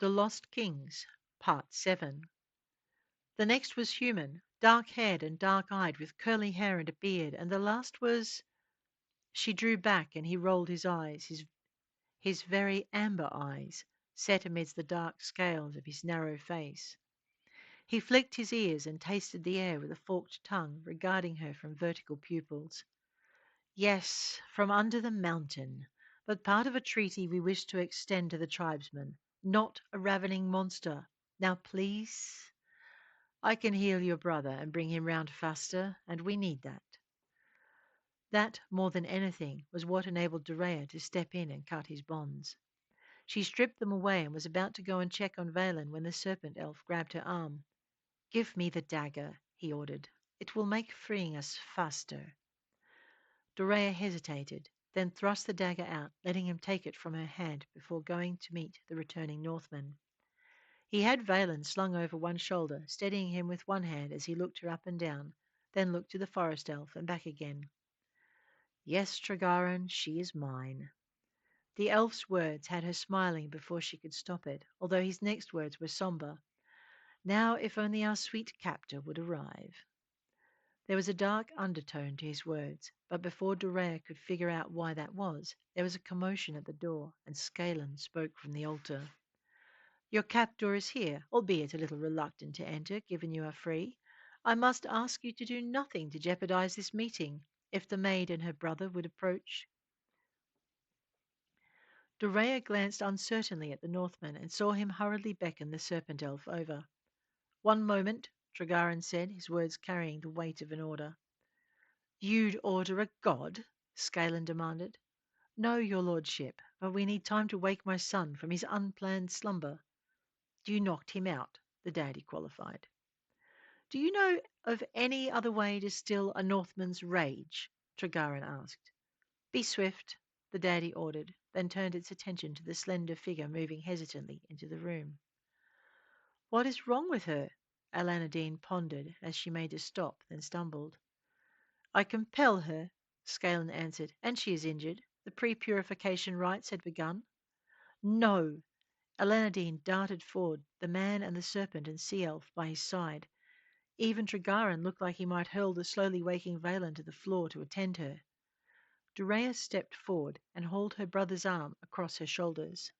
The Lost Kings, Part 7. The next was human, dark-haired and dark-eyed, with curly hair and a beard, and the last was... She drew back, and he rolled his eyes, his very amber eyes, set amidst the dark scales of his narrow face. He flicked his ears and tasted the air with a forked tongue, regarding her from vertical pupils. Yes, from under the mountain, but part of a treaty we wish to extend to the tribesmen, not a ravening monster. Now, please, I can heal your brother and bring him round faster, and we need that. That, more than anything, was what enabled Dorea to step in and cut his bonds. She stripped them away and was about to go and check on Valan when the serpent elf grabbed her arm. "Give me the dagger," he ordered. "It will make freeing us faster." Dorea hesitated, then thrust the dagger out, letting him take it from her hand before going to meet the returning Northman. He had Valan slung over one shoulder, steadying him with one hand as he looked her up and down, then looked to the forest elf and back again. "Yes, Tregarin, she is mine." The elf's words had her smiling before she could stop it, although his next words were sombre. Now, if only our sweet captor would arrive. There was a dark undertone to his words, but before Dorea could figure out why that was, there was a commotion at the door, and Scanlan spoke from the altar. "Your captor is here, albeit a little reluctant to enter, given you are free. I must ask you to do nothing to jeopardize this meeting. If the maid and her brother would approach." Dorea glanced uncertainly at the Northman and saw him hurriedly beckon the serpent elf over. "One moment," Tregarin said, his words carrying the weight of an order. "You'd order a god?" Scanlan demanded. "No, your lordship, but we need time to wake my son from his unplanned slumber." "You knocked him out," the deity qualified. "Do you know of any other way to still a Northman's rage?" Tregarin asked. "Be swift," the deity ordered, then turned its attention to the slender figure moving hesitantly into the room. "What is wrong with her?" Alanadine pondered as she made a stop, then stumbled. "I compel her," Scanlan answered, "and she is injured. The pre-purification rites had begun." "No!" Alanadine darted forward, the man and the serpent and sea elf by his side. Even Tregarin looked like he might hurl the slowly waking Valan to the floor to attend her. Dorea stepped forward and hauled her brother's arm across her shoulders.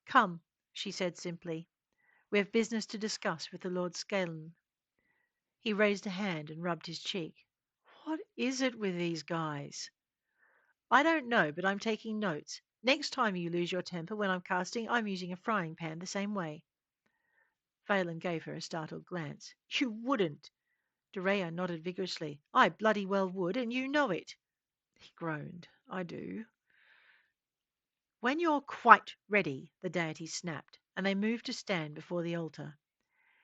"Come," she said simply. "We have business to discuss with the Lord Scanlan." He raised a hand and rubbed his cheek. "What is it with these guys?" "I don't know, but I'm taking notes. Next time you lose your temper when I'm casting, I'm using a frying pan the same way." Valan gave her a startled glance. "You wouldn't!" Dorea nodded vigorously. "I bloody well would, and you know it." He groaned. "I do." "When you're quite ready," the deity snapped, and they moved to stand before the altar.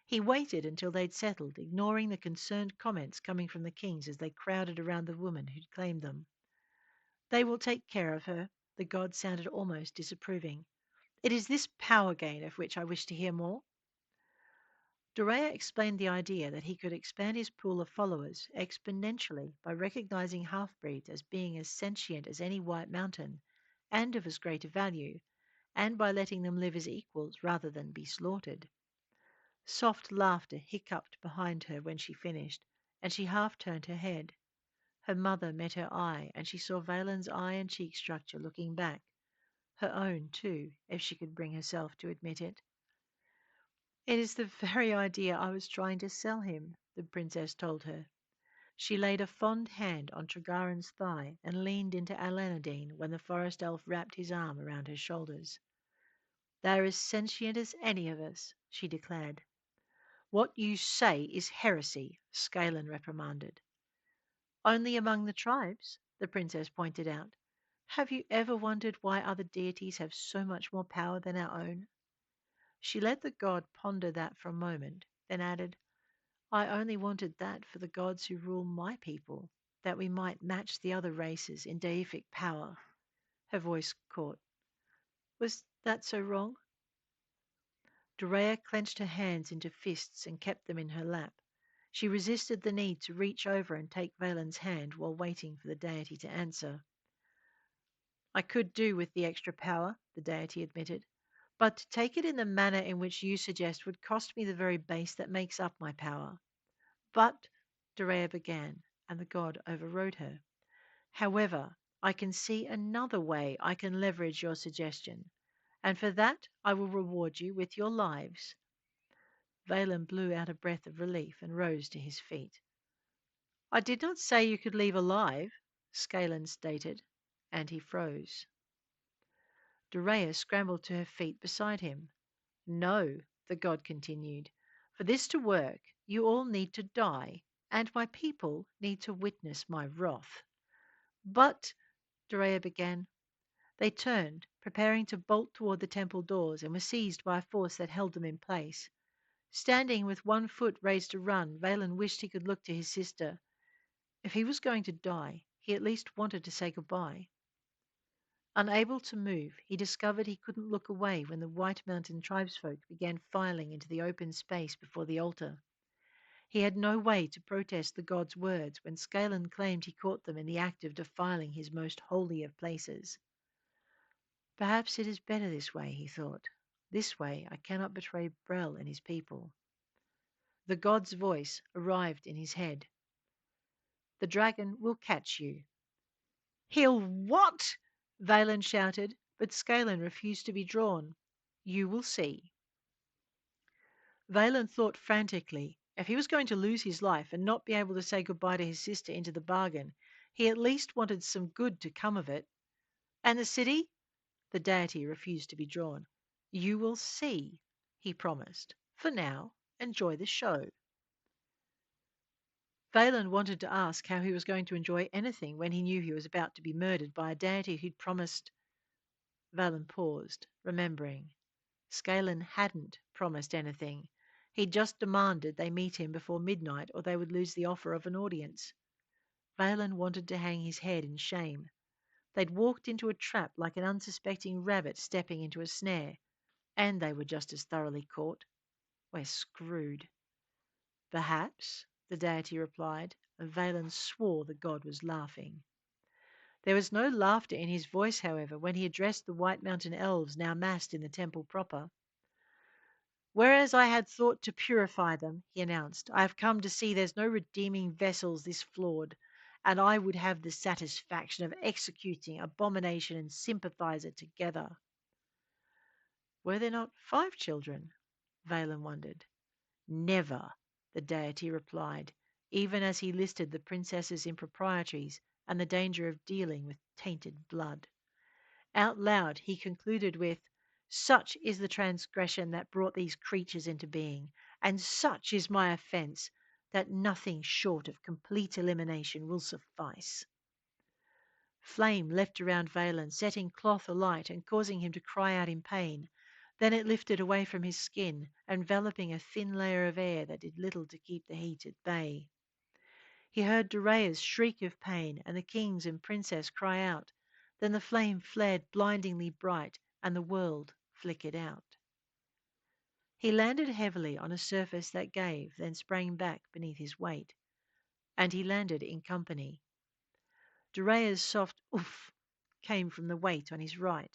He waited until they'd settled, ignoring the concerned comments coming from the kings as they crowded around the woman who'd claimed them. "They will take care of her." The god sounded almost disapproving. "It is this power gain of which I wish to hear more." Dorea explained the idea that he could expand his pool of followers exponentially by recognizing half-breeds as being as sentient as any white mountain and of as great a value, and by letting them live as equals rather than be slaughtered. Soft laughter hiccuped behind her when she finished, and she half turned her head. Her mother met her eye, and she saw Valen's eye and cheek structure looking back. Her own, too, if she could bring herself to admit it. "It is the very idea I was trying to sell him," the princess told her. She laid a fond hand on Tregarin's thigh and leaned into Alanadine when the forest elf wrapped his arm around her shoulders. "They're as sentient as any of us," she declared. "What you say is heresy," Scanlan reprimanded. "Only among the tribes," the princess pointed out. "Have you ever wondered why other deities have so much more power than our own?" She let the god ponder that for a moment, then added, "I only wanted that for the gods who rule my people, that we might match the other races in deific power." Her voice caught. "Was that so wrong?" Dorea clenched her hands into fists and kept them in her lap. She resisted the need to reach over and take Valen's hand while waiting for the deity to answer. "I could do with the extra power," the deity admitted. But to take it in the manner in which you suggest would cost me the very base that makes up my power. But, Dorea began, and the god overrode her. However, I can see another way I can leverage your suggestion, and for that I will reward you with your lives. Valan blew out a breath of relief and rose to his feet. I did not say you could leave alive, Scalen stated, and he froze. Dorea scrambled to her feet beside him. No, the god continued. For this to work, you all need to die, and my people need to witness my wrath. But, Dorea began. They turned, preparing to bolt toward the temple doors, and were seized by a force that held them in place. Standing with one foot raised to run, Valan wished he could look to his sister. If he was going to die, he at least wanted to say goodbye. Unable to move, he discovered he couldn't look away when the White Mountain tribesfolk began filing into the open space before the altar. He had no way to protest the god's words when Scalen claimed he caught them in the act of defiling his most holy of places. Perhaps it is better this way, he thought. This way I cannot betray Brel and his people. The god's voice arrived in his head. The dragon will catch you. He'll what? Valan shouted, but Scalen refused to be drawn. You will see. Valan thought frantically. If he was going to lose his life and not be able to say goodbye to his sister into the bargain, he at least wanted some good to come of it. And the city? The deity refused to be drawn. You will see, he promised. For now, enjoy the show. Valan wanted to ask how he was going to enjoy anything when he knew he was about to be murdered by a deity who'd promised. Valan paused, remembering. Scalen hadn't promised anything. He'd just demanded they meet him before midnight or they would lose the offer of an audience. Valan wanted to hang his head in shame. They'd walked into a trap like an unsuspecting rabbit stepping into a snare, and they were just as thoroughly caught. We're screwed. Perhaps, the deity replied, and Valan swore the god was laughing. There was no laughter in his voice, however, when he addressed the White Mountain elves now massed in the temple proper. Whereas I had thought to purify them, he announced, I have come to see there's no redeeming vessels this flawed, and I would have the satisfaction of executing abomination and sympathizer together. Were there not 5 children? Valan wondered. Never, the deity replied, even as he listed the princess's improprieties and the danger of dealing with tainted blood. Out loud he concluded with, Such is the transgression that brought these creatures into being, and such is my offence, that nothing short of complete elimination will suffice. Flame leapt around Valan, setting cloth alight and causing him to cry out in pain. Then it lifted away from his skin, enveloping a thin layer of air that did little to keep the heat at bay. He heard Dorea's shriek of pain and the kings and princess cry out. Then the flame flared blindingly bright and the world flickered out. He landed heavily on a surface that gave, then sprang back beneath his weight. And he landed in company. Dorea's soft oof came from the weight on his right,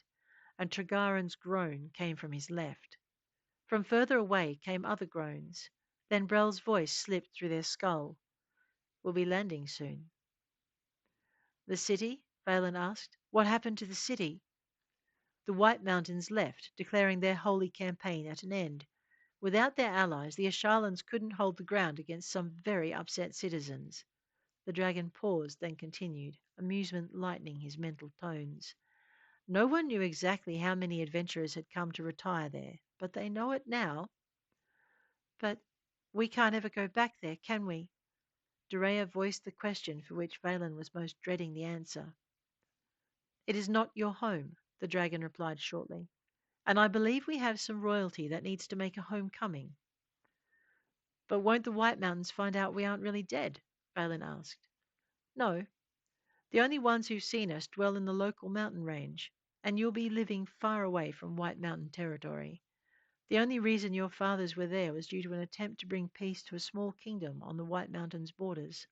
and Tregaran's groan came from his left. From further away came other groans. Then Brel's voice slipped through their skull. We'll be landing soon. The city? Valan asked. What happened to the city? The White Mountains left, declaring their holy campaign at an end. Without their allies, the Ashalans couldn't hold the ground against some very upset citizens. The dragon paused, then continued, amusement lightening his mental tones. No one knew exactly how many adventurers had come to retire there, but they know it now. But we can't ever go back there, can we? Dorea voiced the question for which Valan was most dreading the answer. It is not your home, the dragon replied shortly, and I believe we have some royalty that needs to make a homecoming. But won't the White Mountains find out we aren't really dead? Valan asked. No. The only ones who've seen us dwell in the local mountain range, and you'll be living far away from White Mountain territory. The only reason your fathers were there was due to an attempt to bring peace to a small kingdom on the White Mountains' borders.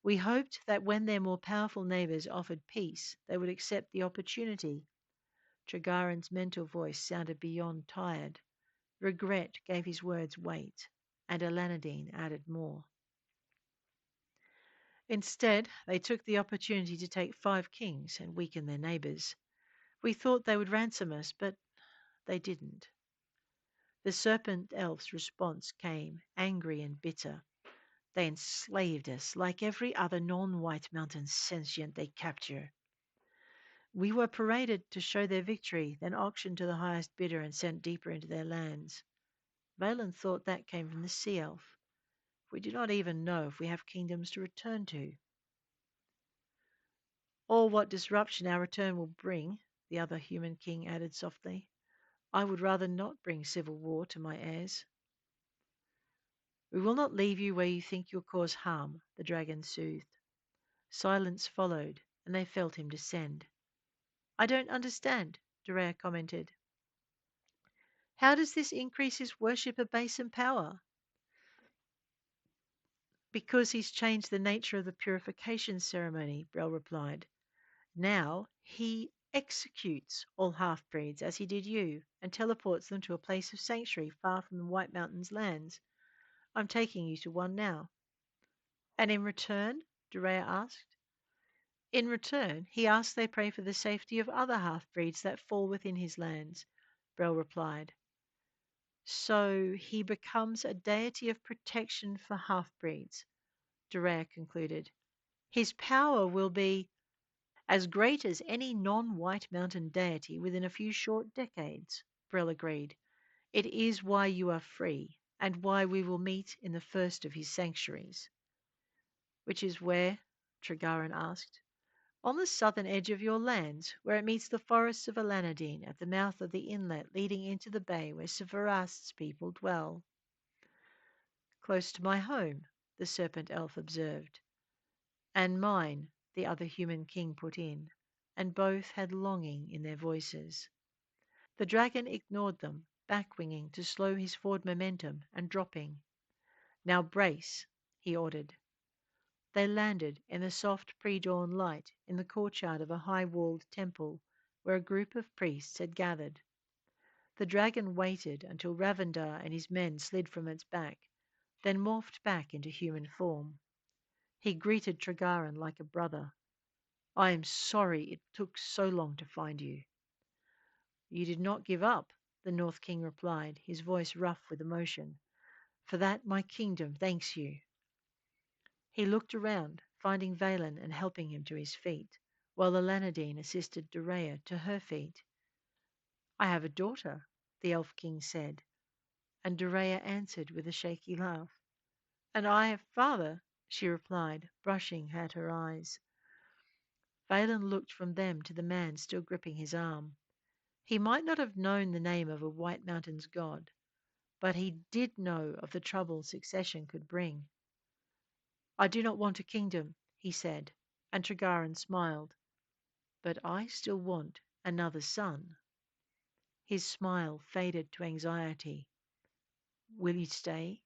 We hoped that when their more powerful neighbors offered peace, they would accept the opportunity. Trigaran's mental voice sounded beyond tired. Regret gave his words weight, and Alanadine added more. Instead, they took the opportunity to take 5 kings and weaken their neighbours. We thought they would ransom us, but they didn't. The serpent elf's response came, angry and bitter. They enslaved us like every other non-white mountain sentient they capture. We were paraded to show their victory, then auctioned to the highest bidder and sent deeper into their lands. Valan thought that came from the sea elf. We do not even know if we have kingdoms to return to. Or what disruption our return will bring, the other human king added softly. I would rather not bring civil war to my heirs. We will not leave you where you think you'll cause harm, the dragon soothed. Silence followed, and they felt him descend. I don't understand, Dorea commented. How does this increase his worship of base and power? Because he's changed the nature of the purification ceremony, Brel replied. Now he executes all half-breeds as he did you and teleports them to a place of sanctuary far from the White Mountains lands. I'm taking you to one now. And in return? Dorea asked. In return, he asks they pray for the safety of other half-breeds that fall within his lands, Brel replied. So he becomes a deity of protection for half-breeds, Dorea concluded. His power will be as great as any non-white mountain deity within a few short decades, Brel agreed. It is why you are free, and why we will meet in the first of his sanctuaries. Which is where? Trigaran asked. On the southern edge of your lands, where it meets the forests of Alanadine at the mouth of the inlet leading into the bay where Sevarast's people dwell. Close to my home, the serpent elf observed. And mine, the other human king put in, and both had longing in their voices. The dragon ignored them, back-winging to slow his forward momentum and dropping. Now brace, he ordered. They landed in the soft pre-dawn light in the courtyard of a high-walled temple where a group of priests had gathered. The dragon waited until Ravendar and his men slid from its back, then morphed back into human form. He greeted Trigaran like a brother. I am sorry it took so long to find you. You did not give up, the North King replied, his voice rough with emotion. For that my kingdom thanks you. He looked around, finding Valan and helping him to his feet, while Alanadine assisted Dorea to her feet. I have a daughter, the Elf King said, and Dorea answered with a shaky laugh. And I have father, she replied, brushing at her eyes. Valan looked from them to the man still gripping his arm. He might not have known the name of a White Mountains god, but he did know of the trouble succession could bring. I do not want a kingdom, he said, and Trigaran smiled. But I still want another son. His smile faded to anxiety. Will you stay?